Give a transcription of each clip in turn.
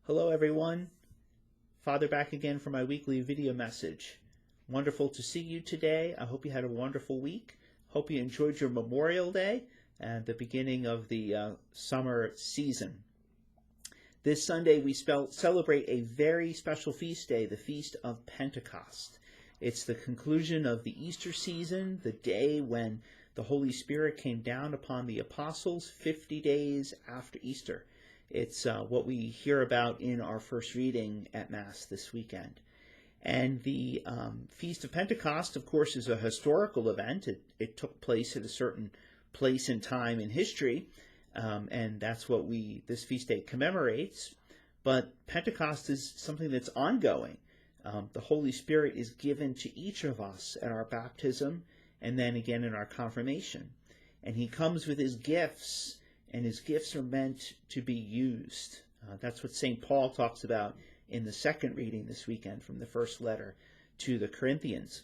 Hello everyone, Father back again for my weekly video message. Wonderful to see you today. I hope you had a wonderful week. Hope you enjoyed your Memorial Day and the beginning of the summer season. This Sunday we celebrate a very special feast day, the Feast of Pentecost. It's the conclusion of the Easter season, the day when the Holy Spirit came down upon the apostles 50 days after Easter. It's what we hear about in our first reading at Mass this weekend. And the Feast of Pentecost, of course, is a historical event. It took place at a certain place and time in history, and that's what this feast day commemorates. But Pentecost is something that's ongoing. The Holy Spirit is given to each of us at our baptism and then again in our confirmation. And he comes with his gifts, and his gifts are meant to be used. That's what St. Paul talks about in the second reading this weekend from the first letter to the Corinthians.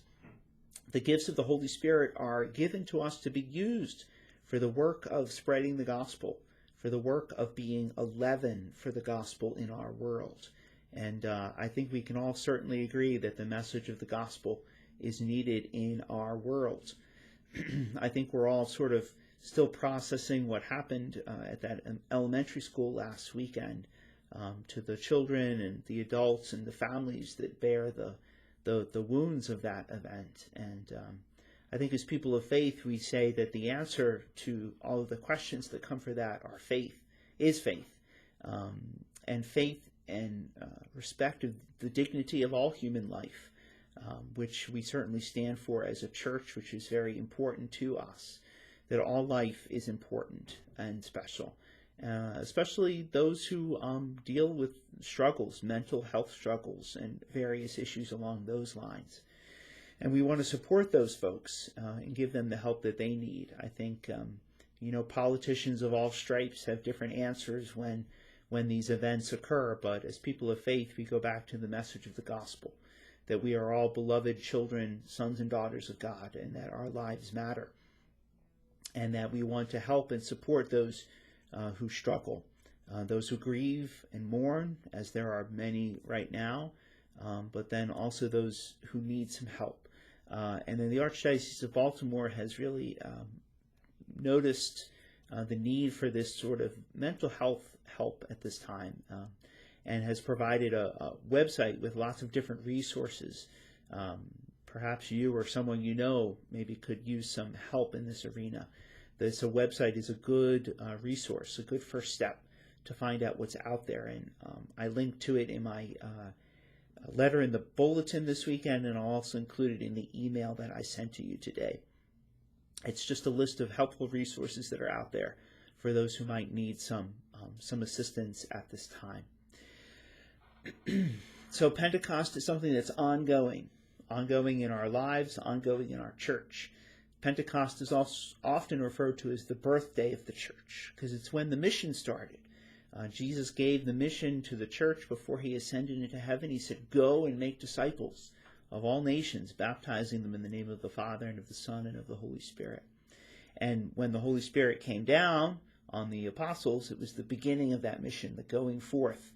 The gifts of the Holy Spirit are given to us to be used for the work of spreading the gospel, for the work of being a leaven for the gospel in our world. And I think we can all certainly agree that the message of the gospel is needed in our world. I think we're all sort of still processing what happened at that elementary school last weekend to the children and the adults and the families that bear the wounds of that event. And I think as people of faith, we say that the answer to all of the questions that come for that are faith, and faith and respect of the dignity of all human life, which we certainly stand for as a church, which is very important to us. That all life is important and special, especially those who deal with struggles, mental health struggles, and various issues along those lines. And we want to support those folks and give them the help that they need. I think, politicians of all stripes have different answers when these events occur, but as people of faith, we go back to the message of the gospel, that we are all beloved children, sons and daughters of God, and that our lives matter. And that we want to help and support those who struggle, those who grieve and mourn, as there are many right now, but then also those who need some help. And then the Archdiocese of Baltimore has really noticed the need for this sort of mental health help at this time, and has provided a website with lots of different resources. Perhaps you or someone you know maybe could use some help in this arena. This website is a good resource, a good first step to find out what's out there. And I linked to it in my letter in the bulletin this weekend, and I'll also include it in the email that I sent to you today. It's just a list of helpful resources that are out there for those who might need some assistance at this time. So Pentecost is something that's ongoing in our lives, ongoing in our church. Pentecost is also often referred to as the birthday of the church, because it's when the mission started. Jesus gave the mission to the church before he ascended into heaven. He said, "Go and make disciples of all nations, baptizing them in the name of the Father and of the Son and of the Holy Spirit." And when the Holy Spirit came down on the apostles, it was the beginning of that mission, the going forth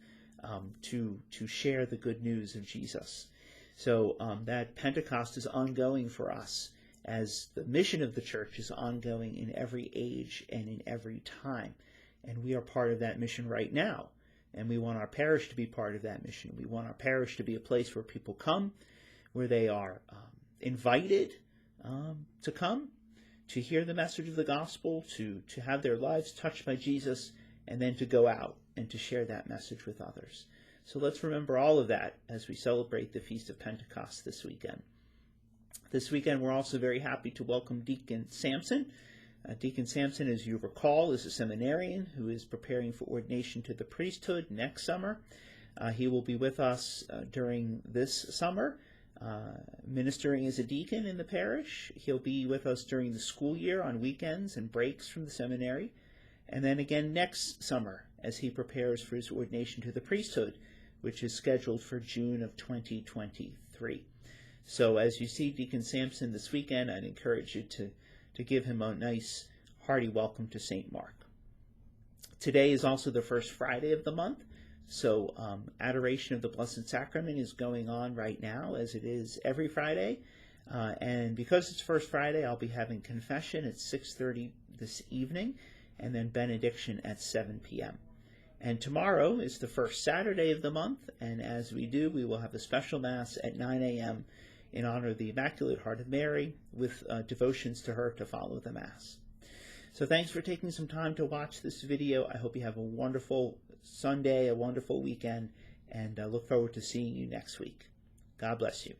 to share the good news of Jesus. So that Pentecost is ongoing for us, as the mission of the church is ongoing in every age and in every time. And we are part of that mission right now. And we want our parish to be part of that mission. We want our parish to be a place where people come, where they are invited to come, to hear the message of the gospel, to have their lives touched by Jesus, and then to go out and to share that message with others. So let's remember all of that as we celebrate the Feast of Pentecost this weekend. This weekend, we're also very happy to welcome Deacon Sampson. Deacon Sampson, as you recall, is a seminarian who is preparing for ordination to the priesthood next summer. He will be with us during this summer, ministering as a deacon in the parish. He'll be with us during the school year on weekends and breaks from the seminary, and then again next summer as he prepares for his ordination to the priesthood, which is scheduled for June of 2023. So as you see Deacon Sampson this weekend, I'd encourage you to give him a nice, hearty welcome to St. Mark. Today is also the first Friday of the month, So Adoration of the Blessed Sacrament is going on right now, as it is every Friday. And because it's First Friday, I'll be having confession at 6:30 this evening, and then benediction at 7 p.m. And tomorrow is the first Saturday of the month, and as we do, we will have a special Mass at 9 a.m. in honor of the Immaculate Heart of Mary, with devotions to her to follow the Mass. So thanks for taking some time to watch this video. I hope you have a wonderful Sunday, a wonderful weekend, and I look forward to seeing you next week. God bless you.